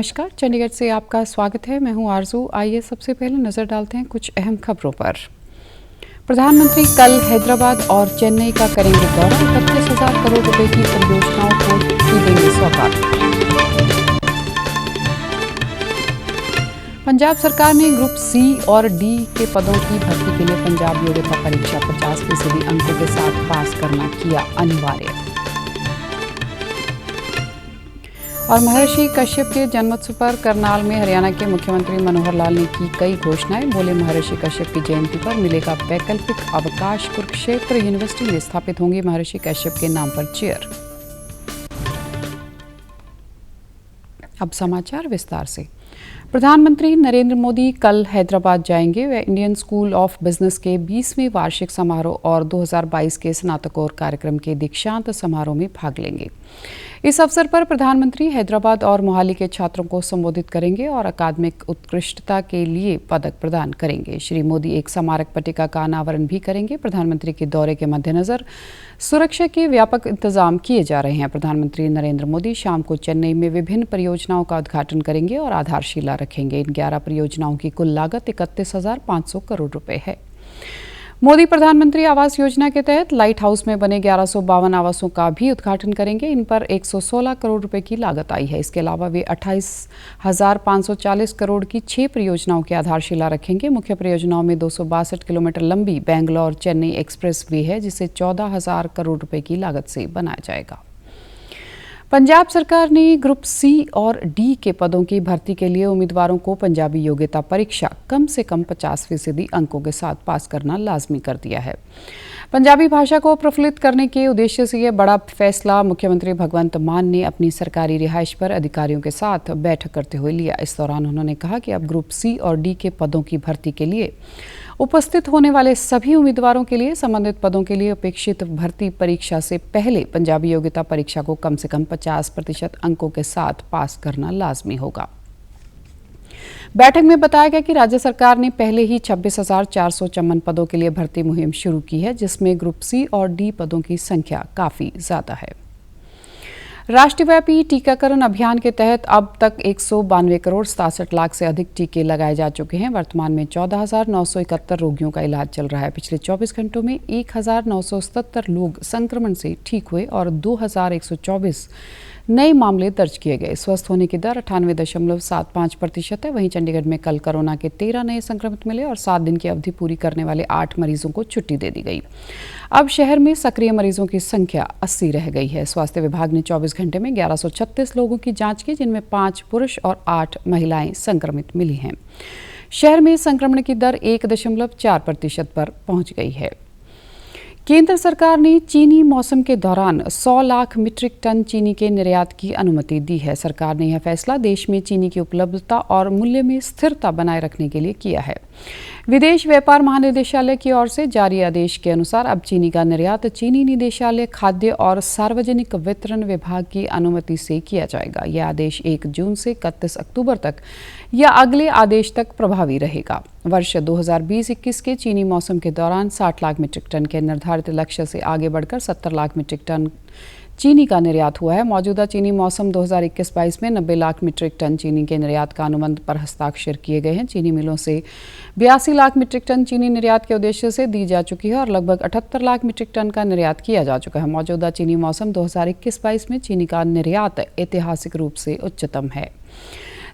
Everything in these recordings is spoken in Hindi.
नमस्कार, चंडीगढ़ से आपका स्वागत है। मैं हूं आरजू। आइए सबसे पहले नजर डालते हैं कुछ अहम खबरों पर। प्रधानमंत्री कल हैदराबाद और चेन्नई का करेंगे दौरा। 31,000 करोड़ रुपए की परियोजनाओं को देंगे सौगात। पंजाब सरकार ने ग्रुप सी और डी के पदों की भर्ती के लिए पंजाब योग्यता परीक्षा 50% अंकों के साथ पास करना किया अनिवार्य। और महर्षि कश्यप के जन्मोत्सव पर करनाल में हरियाणा के मुख्यमंत्री मनोहर लाल ने की कई घोषणाएं। बोले, महर्षि कश्यप की जयंती पर मिलेगा वैकल्पिक अवकाश। कुरुक्षेत्र यूनिवर्सिटी में स्थापित होंगी महर्षि कश्यप के नाम पर चेयर। अब समाचार विस्तार से। प्रधानमंत्री नरेंद्र मोदी कल हैदराबाद जाएंगे। वे इंडियन स्कूल ऑफ बिजनेस के 20वें वार्षिक समारोह और 2022 के स्नातकोत्तर कार्यक्रम के दीक्षांत समारोह में भाग लेंगे। इस अवसर पर प्रधानमंत्री हैदराबाद और मोहाली के छात्रों को संबोधित करेंगे और अकादमिक उत्कृष्टता के लिए पदक प्रदान करेंगे। श्री मोदी एक स्मारक पट्टिका का अनावरण भी करेंगे। प्रधानमंत्री के दौरे के मद्देनजर सुरक्षा के व्यापक इंतजाम किए जा रहे हैं। प्रधानमंत्री नरेंद्र मोदी शाम को चेन्नई में विभिन्न परियोजनाओं का उद्घाटन करेंगे और आधारशिला रखेंगे। इन 11 परियोजनाओं की कुल लागत 31,500 करोड़ रुपए है। मोदी प्रधानमंत्री आवास योजना के तहत लाइट हाउस में बने 1152 आवासों का भी उद्घाटन करेंगे। इन पर 116 करोड़ रुपए की लागत आई है। इसके अलावा वे 28,540 करोड़ की 6 परियोजनाओं की आधारशिला रखेंगे। मुख्य परियोजनाओं में 262 किलोमीटर लंबी बेंगलोर चेन्नई एक्सप्रेस वे है, जिसे 14,000 करोड़ रुपए की लागत से बनाया जाएगा। पंजाब सरकार ने ग्रुप सी और डी के पदों की भर्ती के लिए उम्मीदवारों को पंजाबी योग्यता परीक्षा कम से कम 50% अंकों के साथ पास करना लाजमी कर दिया है। पंजाबी भाषा को प्रफुल्लित करने के उद्देश्य से यह बड़ा फैसला मुख्यमंत्री भगवंत मान ने अपनी सरकारी रिहाइश पर अधिकारियों के साथ बैठक करते हुए लिया। इस दौरान उन्होंने कहा कि अब ग्रुप सी और डी के पदों की भर्ती के लिए उपस्थित होने वाले सभी उम्मीदवारों के लिए संबंधित पदों के लिए अपेक्षित भर्ती परीक्षा से पहले पंजाबी योग्यता परीक्षा को कम से कम 50% अंकों के साथ पास करना लाजमी होगा। बैठक में बताया गया कि राज्य सरकार ने पहले ही 26,454 पदों के लिए भर्ती मुहिम शुरू की है, जिसमें ग्रुप सी और डी पदों की संख्या काफी ज्यादा है। राष्ट्रव्यापी टीकाकरण अभियान के तहत अब तक 192 करोड़ 67 लाख से अधिक टीके लगाए जा चुके हैं। वर्तमान में 14,971 रोगियों का इलाज चल रहा है। पिछले 24 घंटों में 1,977 लोग संक्रमण से ठीक हुए और 2,124 नए मामले दर्ज किए गए। स्वस्थ होने की दर 98.75% है। वहीं चंडीगढ़ में कल कोरोना के 13 नए संक्रमित मिले और 7 दिन की अवधि पूरी करने वाले 8 मरीजों को छुट्टी दे दी गई। अब शहर में सक्रिय मरीजों की संख्या 80 रह गई है। स्वास्थ्य विभाग ने 24 घंटे में 1136 लोगों की जांच की, जिनमें 5 पुरुष और 8 महिलाएं संक्रमित मिली हैं। शहर में संक्रमण की दर 1.4% पर पहुंच गई है। केंद्र सरकार ने चीनी मौसम के दौरान 100 लाख मीट्रिक टन चीनी के निर्यात की अनुमति दी है। सरकार ने यह फैसला देश में चीनी की उपलब्धता और मूल्य में स्थिरता बनाए रखने के लिए किया है। विदेश व्यापार महानिदेशालय की ओर से जारी आदेश के अनुसार अब चीनी का निर्यात चीनी निदेशालय, खाद्य और सार्वजनिक वितरण विभाग की अनुमति से किया जाएगा। यह आदेश 1 जून से 31 अक्टूबर तक या अगले आदेश तक प्रभावी रहेगा। वर्ष 2020-21 के चीनी मौसम के दौरान 60 लाख मीट्रिक टन के निर्धारित लक्ष्य से आगे बढ़कर 70 लाख मीट्रिक टन चीनी का निर्यात हुआ है। मौजूदा चीनी मौसम 2021-22 में 90 लाख मीट्रिक टन चीनी के निर्यात का अनुबंध पर हस्ताक्षर किए गए हैं। चीनी मिलों से 82 लाख मीट्रिक टन चीनी निर्यात के उद्देश्य से दी जा चुकी है और लगभग 78 लाख मीट्रिक टन का निर्यात किया जा चुका है। मौजूदा चीनी मौसम 2021-22 में चीनी का निर्यात ऐतिहासिक रूप से उच्चतम है।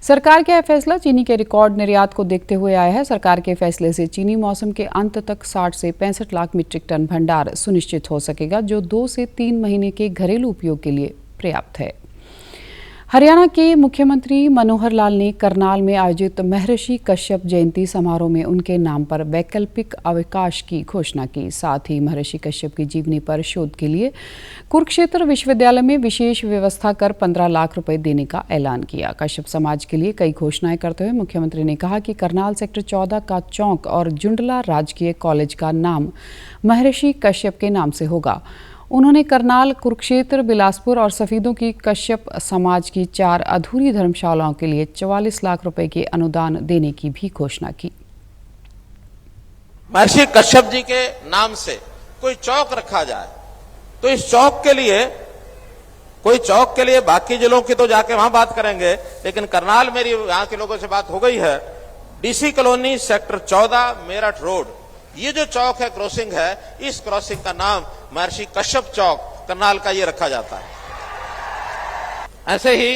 सरकार का यह फैसला चीनी के रिकॉर्ड निर्यात को देखते हुए आया है। सरकार के फैसले से चीनी मौसम के अंत तक 60 से 65 लाख मीट्रिक टन भंडार सुनिश्चित हो सकेगा, जो 2 से 3 महीने के घरेलू उपयोग के लिए पर्याप्त है। हरियाणा के मुख्यमंत्री मनोहर लाल ने करनाल में आयोजित महर्षि कश्यप जयंती समारोह में उनके नाम पर वैकल्पिक अवकाश की घोषणा की। साथ ही महर्षि कश्यप की जीवनी पर शोध के लिए कुरुक्षेत्र विश्वविद्यालय में विशेष व्यवस्था कर 15 लाख रुपए देने का ऐलान किया। कश्यप समाज के लिए कई घोषणाएं करते हुए मुख्यमंत्री ने कहा कि करनाल सेक्टर 14 का चौक और जुंडला राजकीय कॉलेज का नाम महर्षि कश्यप के नाम से होगा। उन्होंने करनाल, कुरुक्षेत्र, बिलासपुर और सफीदों की कश्यप समाज की 4 अधूरी धर्मशालाओं के लिए 44 लाख रुपए के अनुदान देने की भी घोषणा की। महर्षि कश्यप जी के नाम से कोई चौक रखा जाए तो इस चौक के लिए कोई चौक के लिए बाकी जिलों की तो जाके वहां बात करेंगे, लेकिन करनाल मेरी यहां के लोगों से बात हो गई है। DC colony sector 14 Meerut road, ये जो चौक है, क्रॉसिंग है, इस क्रॉसिंग का नाम महर्षि कश्यप चौक करनाल का ये रखा जाता है। ऐसे ही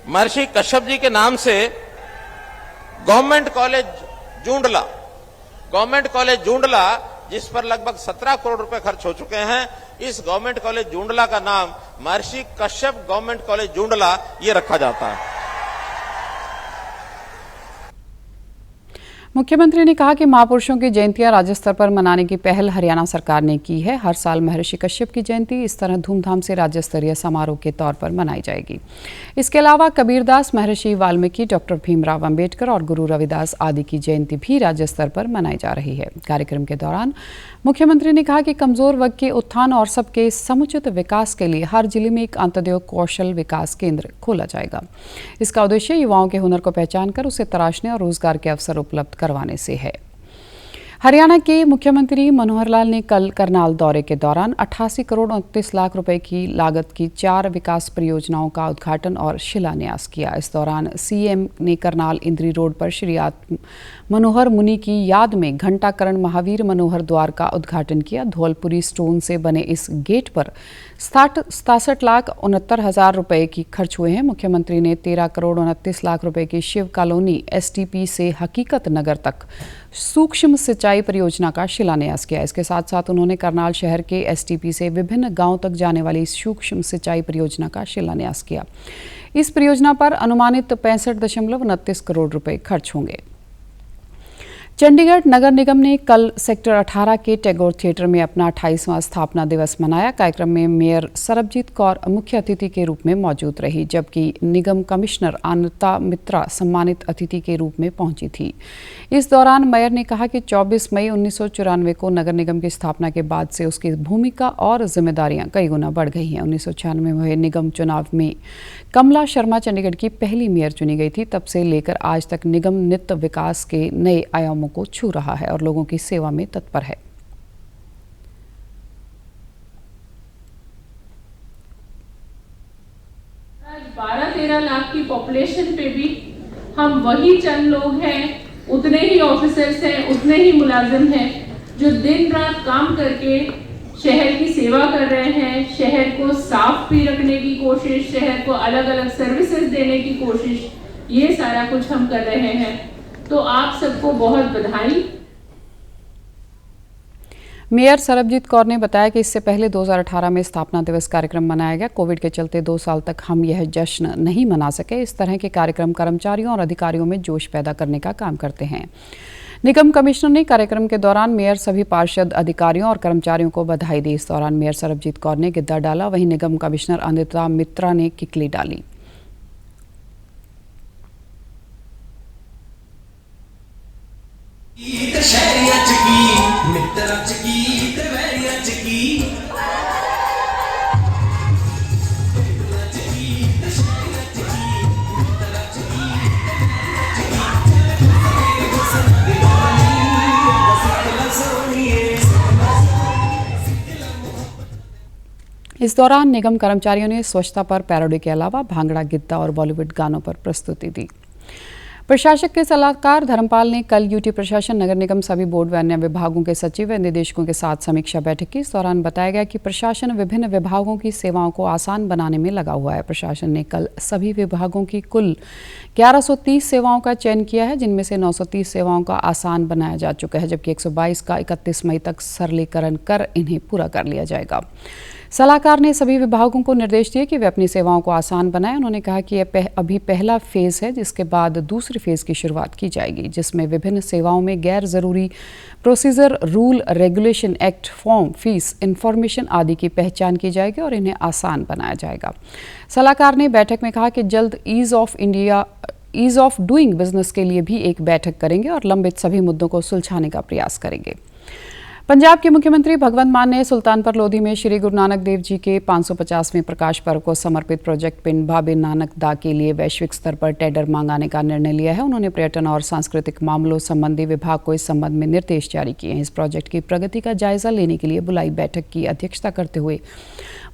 महर्षि कश्यप जी के नाम से गवर्नमेंट कॉलेज जूंडला, जिस पर लगभग 17 करोड़ रुपए खर्च हो चुके हैं, इस गवर्नमेंट कॉलेज जूंडला का नाम महर्षि कश्यप गवर्नमेंट कॉलेज जूंडला ये रखा जाता है। मुख्यमंत्री ने कहा कि महापुरुषों की जयंतियां राज्य स्तर पर मनाने की पहल हरियाणा सरकार ने की है। हर साल महर्षि कश्यप की जयंती इस तरह धूमधाम से राज्य स्तरीय समारोह के तौर पर मनाई जाएगी। इसके अलावा कबीरदास, महर्षि वाल्मीकि, डॉक्टर भीमराव अंबेडकर और गुरु रविदास आदि की जयंती भी राज्य स्तर पर मनाई जा रही है। कार्यक्रम के दौरान मुख्यमंत्री ने कहा कि कमजोर वर्ग के उत्थान और सबके समुचित विकास के लिए हर जिले में एक अंत्योदय कौशल विकास केंद्र खोला जाएगा। इसका उद्देश्य युवाओं के हुनर को पहचान कर उसे तराशने और रोजगार के अवसर उपलब्ध करवाने से है। हरियाणा के मुख्यमंत्री मनोहर लाल ने कल करनाल दौरे के दौरान 88 करोड़ 29 लाख रुपए की लागत की 4 विकास परियोजनाओं का उद्घाटन और शिलान्यास किया। इस दौरान सीएम ने करनाल इंद्री रोड पर श्री आत्म मनोहर मुनि की याद में घंटाकरण महावीर मनोहर द्वार का उद्घाटन किया। धौलपुरी स्टोन से बने इस गेट पर 67 लाख 69 हजार रुपए की खर्च हुए हैं। मुख्यमंत्री ने 13 करोड़ 29 लाख रुपए की शिव कॉलोनी एसटीपी से हकीकत नगर तक सूक्ष्म सिंचाई परियोजना का शिलान्यास किया। इसके साथ साथ उन्होंने करनाल शहर के एसटीपी से विभिन्न गांवों तक जाने वाली सूक्ष्म सिंचाई परियोजना का शिलान्यास किया। इस परियोजना पर अनुमानित 65.29 करोड़ रुपए खर्च होंगे। चंडीगढ़ नगर निगम ने कल सेक्टर 18 के टैगोर थिएटर में अपना 28वां स्थापना दिवस मनाया। कार्यक्रम में मेयर सरबजीत कौर मुख्य अतिथि के रूप में मौजूद रही, जबकि निगम कमिश्नर अनिता मित्रा सम्मानित अतिथि के रूप में पहुंची थी। इस दौरान मेयर ने कहा कि 24 मई 1994 को नगर निगम की स्थापना के बाद से उसकी भूमिका और जिम्मेदारियां कई गुना बढ़ गई हैं। 1996 में हुए निगम चुनाव में कमला शर्मा चंडीगढ़ की पहली मेयर चुनी गई थी। तब से लेकर आज तक निगम नित्य विकास के नए आयामों को छू रहा है और लोगों की सेवा में तत्पर है। आज 12-13 लाख की पॉपुलेशन पे भी हम वही चंद लोग हैं, उतने ही ऑफिसर्स हैं, उतने ही मुलाजिम हैं जो दिन रात काम करके शहर की सेवा कर रहे हैं। शहर को साफ भी रखने की कोशिश, शहर को अलग अलग सर्विसेज देने की कोशिश, ये सारा कुछ हम कर रहे हैं। तो आप सबको बहुत बधाई। मेयर सरबजीत कौर ने बताया कि इससे पहले 2018 में स्थापना दिवस कार्यक्रम मनाया गया। कोविड के चलते 2 साल तक हम यह जश्न नहीं मना सके। इस तरह के कार्यक्रम कर्मचारियों और अधिकारियों में जोश पैदा करने का काम करते हैं। निगम कमिश्नर ने कार्यक्रम के दौरान मेयर, सभी पार्षद, अधिकारियों और कर्मचारियों को बधाई दी। इस दौरान मेयर सरबजीत कौर ने गिद्दा डाला, वहीं निगम कमिश्नर अनिता मित्रा ने किकली डाली। इस दौरान निगम कर्मचारियों ने स्वच्छता पर पैरोडी के अलावा भांगड़ा, गिद्दा और बॉलीवुड गानों पर प्रस्तुति दी। प्रशासक के सलाहकार धर्मपाल ने कल यूटी प्रशासन, नगर निगम, सभी बोर्ड व अन्य विभागों के सचिव व निदेशकों के साथ समीक्षा बैठक की। इस दौरान बताया गया कि प्रशासन विभिन्न विभागों की सेवाओं को आसान बनाने में लगा हुआ है। प्रशासन ने कल सभी विभागों की कुल 1130 सेवाओं का चयन किया है, जिनमें से 930 सेवाओं का आसान बनाया जा चुका है, जबकि 122 का 31 मई तक सरलीकरण कर इन्हें पूरा कर लिया जाएगा। सलाहकार ने सभी विभागों को निर्देश दिए कि वे अपनी सेवाओं को आसान बनाएं। उन्होंने कहा कि यह अभी पहला फेज है, जिसके बाद दूसरे फेज की शुरुआत की जाएगी, जिसमें विभिन्न सेवाओं में गैर जरूरी procedure, rule, regulation, act, form, fees, information आदि की पहचान की जाएगी और इन्हें आसान बनाया जाएगा। सलाहकार ने बैठक में कहा कि जल्द ईज ऑफ डूइंग बिजनेस के लिए भी एक बैठक करेंगे और लंबित सभी मुद्दों को सुलझाने का प्रयास करेंगे। पंजाब के मुख्यमंत्री भगवंत मान ने सुल्तानपुर लोधी में श्री गुरु नानक देव जी के 550वें प्रकाश पर्व को समर्पित प्रोजेक्ट पिंड बाबे नानक दा के लिए वैश्विक स्तर पर टेंडर मांगाने का निर्णय लिया है। उन्होंने पर्यटन और सांस्कृतिक मामलों संबंधी विभाग को इस संबंध में निर्देश जारी किए हैं। इस प्रोजेक्ट की प्रगति का जायजा लेने के लिए बुलाई बैठक की अध्यक्षता करते हुए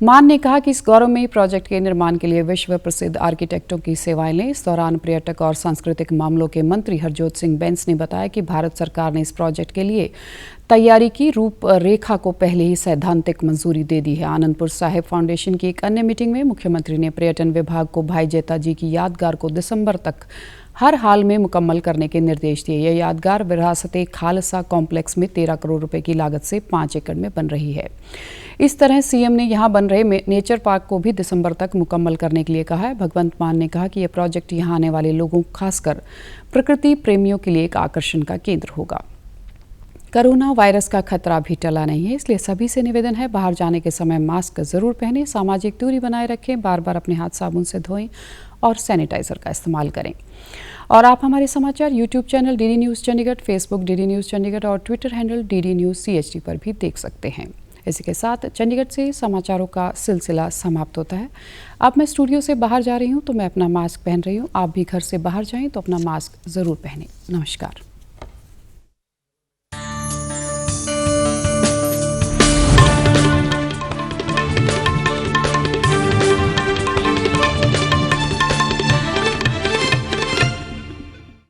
मान ने कहा कि इस गौरवमयी प्रोजेक्ट के निर्माण के लिए विश्व प्रसिद्ध आर्किटेक्टों की सेवाएं लें। इस दौरान पर्यटक और सांस्कृतिक मामलों के मंत्री हरजोत सिंह बैंस ने बताया कि भारत सरकार ने इस प्रोजेक्ट के लिए तैयारी की रूपरेखा को पहले ही सैद्धांतिक मंजूरी दे दी है। आनंदपुर साहिब फाउंडेशन की एक अन्य मीटिंग में मुख्यमंत्री ने पर्यटन विभाग को भाई जेता जी की यादगार को दिसंबर तक हर हाल में मुकम्मल करने के निर्देश दिए। यह यादगार विरासत खालसा कॉम्प्लेक्स में 13 करोड़ रुपए की लागत से 5 एकड़ में बन रही है। इस तरह सीएम ने यहां बन रहे नेचर पार्क को भी दिसंबर तक मुकम्मल करने के लिए कहा है। भगवंत मान ने कहा कि यह प्रोजेक्ट यहां आने वाले लोगों, खासकर प्रकृति प्रेमियों के लिए एक आकर्षण का केंद्र होगा। कोरोना वायरस का खतरा भी टला नहीं है, इसलिए सभी से निवेदन है, बाहर जाने के समय मास्क जरूर पहनें, सामाजिक दूरी बनाए रखें, बार बार अपने हाथ साबुन से धोएं और सैनिटाइजर का इस्तेमाल करें। और आप हमारे समाचार YouTube channel DD News Chandigarh, Facebook DD News Chandigarh और Twitter handle DD News CHD पर भी देख सकते हैं। इसी के साथ चंडीगढ़ से समाचारों का सिलसिला समाप्त होता है। अब मैं स्टूडियो से बाहर जा रही हूँ तो मैं अपना मास्क पहन रही हूँ। आप भी घर से बाहर जाएं तो अपना मास्क ज़रूर पहनें। नमस्कार।